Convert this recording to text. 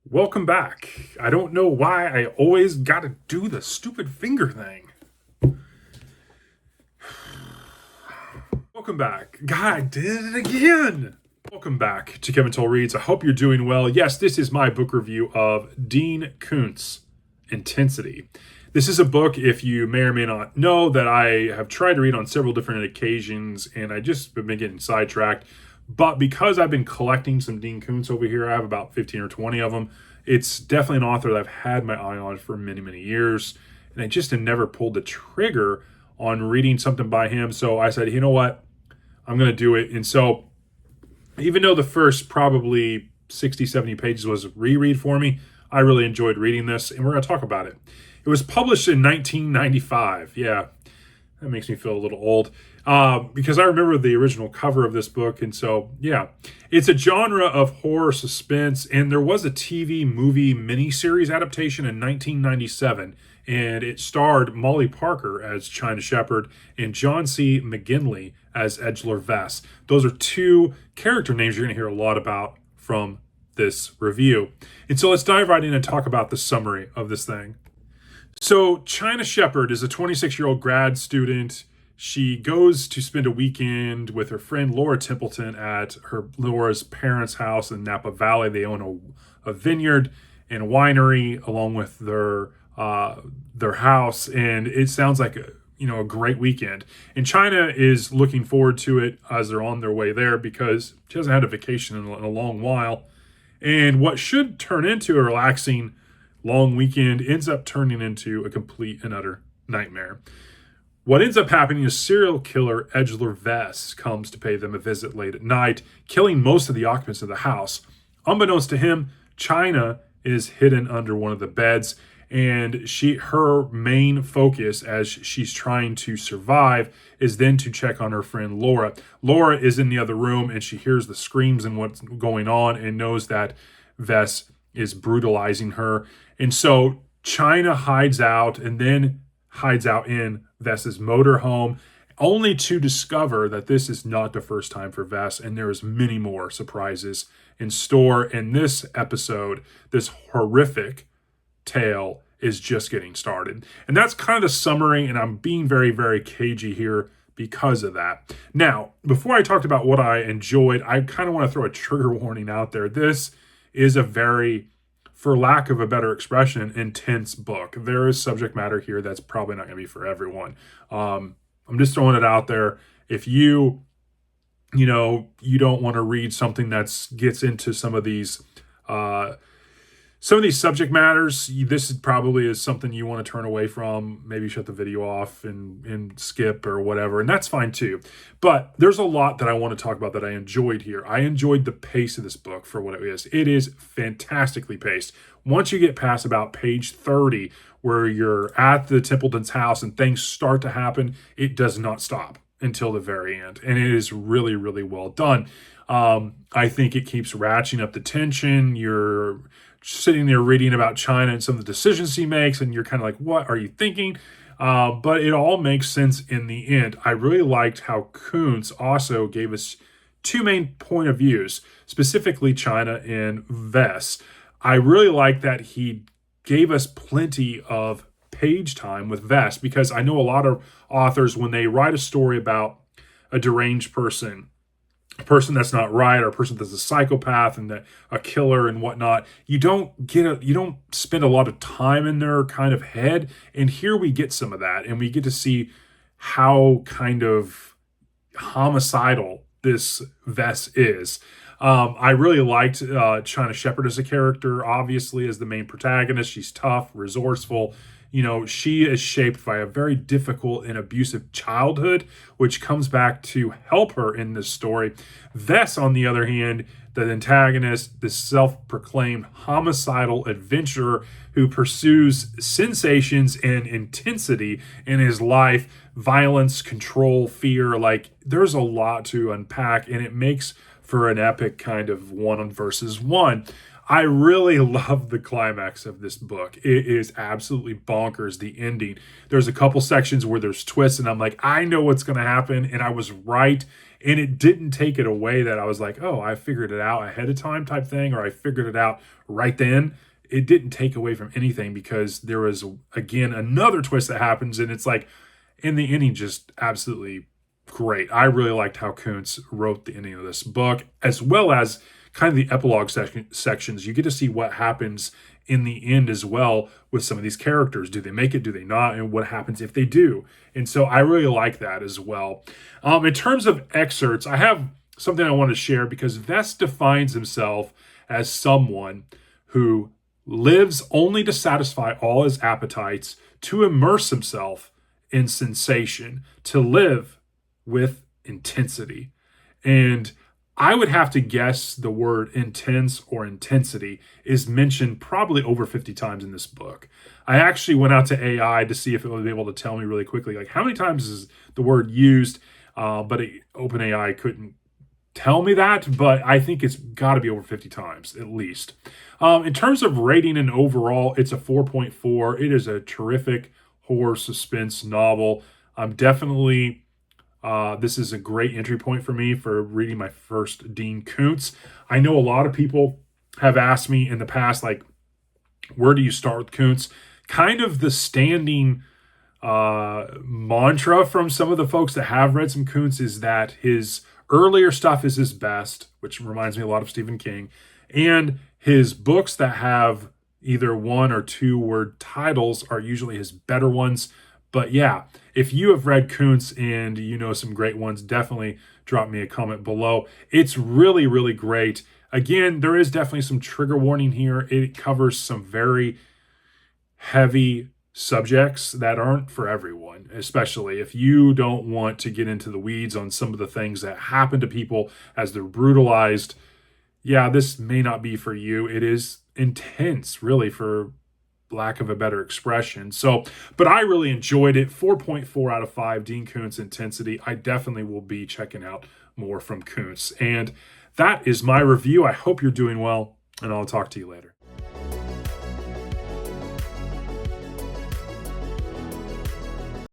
Welcome back. I don't know why I always gotta do the stupid finger thing. Welcome back. God, I did it again. Welcome back to Kevin Toll Reads. I hope you're doing well. Yes, this is my book review of Dean Koontz, Intensity. This is a book, if you may or may not know, that I have tried to read on several different occasions, and I just been getting sidetracked. But because I've been collecting some Dean Koontz over here, I have about 15 or 20 of them. It's definitely an author that I've had my eye on for many, many years. And I just have never pulled the trigger on reading something by him. So I said, you know what? I'm going to do it. And so even though the first probably 60, 70 pages was a reread for me, I really enjoyed reading this. And we're going to talk about it. It was published in 1995. Yeah, that makes me feel a little old. Because I remember the original cover of this book. And so, yeah, it's a genre of horror suspense. And there was a TV movie miniseries adaptation in 1997. And it starred Molly Parker as China Shepherd and John C. McGinley as Edgelor Vess. Those are two character names you're going to hear a lot about from this review. And so let's dive right in and talk about the summary of this thing. So China Shepherd is a 26-year-old grad student. She goes to spend a weekend with her friend Laura Templeton at Laura's parents' house in Napa Valley. They own a vineyard and a winery along with their house, and it sounds like a great weekend. And China is looking forward to it as they're on their way there because she hasn't had a vacation in a long while. And what should turn into a relaxing long weekend ends up turning into a complete and utter nightmare. What ends up happening is serial killer Edgelor Vess comes to pay them a visit late at night, killing most of the occupants of the house. Unbeknownst to him, China is hidden under one of the beds, and her main focus as she's trying to survive is then to check on her friend Laura. Laura is in the other room, and she hears the screams and what's going on and knows that Vess is brutalizing her. And so China hides out and then hides out in Vess's motorhome, only to discover that this is not the first time for Vess, and there's many more surprises in store. And this episode, this horrific tale, is just getting started. And that's kind of the summary, and I'm being very, very cagey here because of that. Now, before I talked about what I enjoyed, I kind of want to throw a trigger warning out there. This is a very, for lack of a better expression, intense book. There is subject matter here that's probably not going to be for everyone. I'm just throwing it out there. If you don't want to read something that gets into some of these subject matters, this probably is something you want to turn away from. Maybe shut the video off and skip or whatever, and that's fine too. But there's a lot that I want to talk about that I enjoyed here. I enjoyed the pace of this book for what it is. It is fantastically paced. Once you get past about page 30, where you're at the Templeton's house and things start to happen, it does not stop until the very end. And it is really, really well done. I think it keeps ratcheting up the tension. You're sitting there reading about China and some of the decisions he makes, and you're kind of like, what are you thinking? But it all makes sense in the end. I really liked how Koontz also gave us two main point of views, specifically China and Vess. I really like that he gave us plenty of page time with Vess, because I know a lot of authors, when they write a story about a deranged person, a person that's not right, or a person that's a psychopath and a killer and whatnot, you don't spend a lot of time in their kind of head. And here we get some of that, and we get to see how kind of homicidal this Vess is. I really liked China Shepherd as a character, obviously, as the main protagonist. She's tough, resourceful. She is shaped by a very difficult and abusive childhood, which comes back to help her in this story. Vess, on the other hand, the antagonist, this self-proclaimed homicidal adventurer who pursues sensations and intensity in his life, violence, control, fear. Like, there's a lot to unpack, and it makes for an epic kind of one versus one. I really love the climax of this book. It is absolutely bonkers, the ending. There's a couple sections where there's twists, and I'm like, I know what's going to happen, and I was right. And it didn't take it away that I was like, oh, I figured it out ahead of time type thing, or I figured it out right then. It didn't take away from anything because there was, again, another twist that happens, and it's like, in the ending, just absolutely great. I really liked how Koontz wrote the ending of this book, as well as kind of the epilogue sections. You get to see what happens in the end as well with some of these characters. Do they make it? Do they not? And what happens if they do? And so I really like that as well. In terms of excerpts, I have something I want to share because Vest defines himself as someone who lives only to satisfy all his appetites, to immerse himself in sensation, to live with intensity. And I would have to guess the word intense or intensity is mentioned probably over 50 times in this book. I actually went out to AI to see if it would be able to tell me really quickly, like how many times is the word used, but OpenAI couldn't tell me that, but I think it's got to be over 50 times at least. In terms of rating and overall, it's a 4.4. It is a terrific horror suspense novel. I'm definitely this is a great entry point for me for reading my first Dean Koontz. I know a lot of people have asked me in the past, like, where do you start with Koontz? Kind of the standing mantra from some of the folks that have read some Koontz is that his earlier stuff is his best, which reminds me a lot of Stephen King, and his books that have either one or two word titles are usually his better ones. But yeah, if you have read Koontz and you know some great ones, definitely drop me a comment below. It's really, really great. Again, there is definitely some trigger warning here. It covers some very heavy subjects that aren't for everyone, especially if you don't want to get into the weeds on some of the things that happen to people as they're brutalized. Yeah, this may not be for you. It is intense, really, for lack of a better expression. So, but I really enjoyed it. 4.4 out of 5, Dean Koontz intensity. I definitely will be checking out more from Koontz. And that is my review. I hope you're doing well, and I'll talk to you later.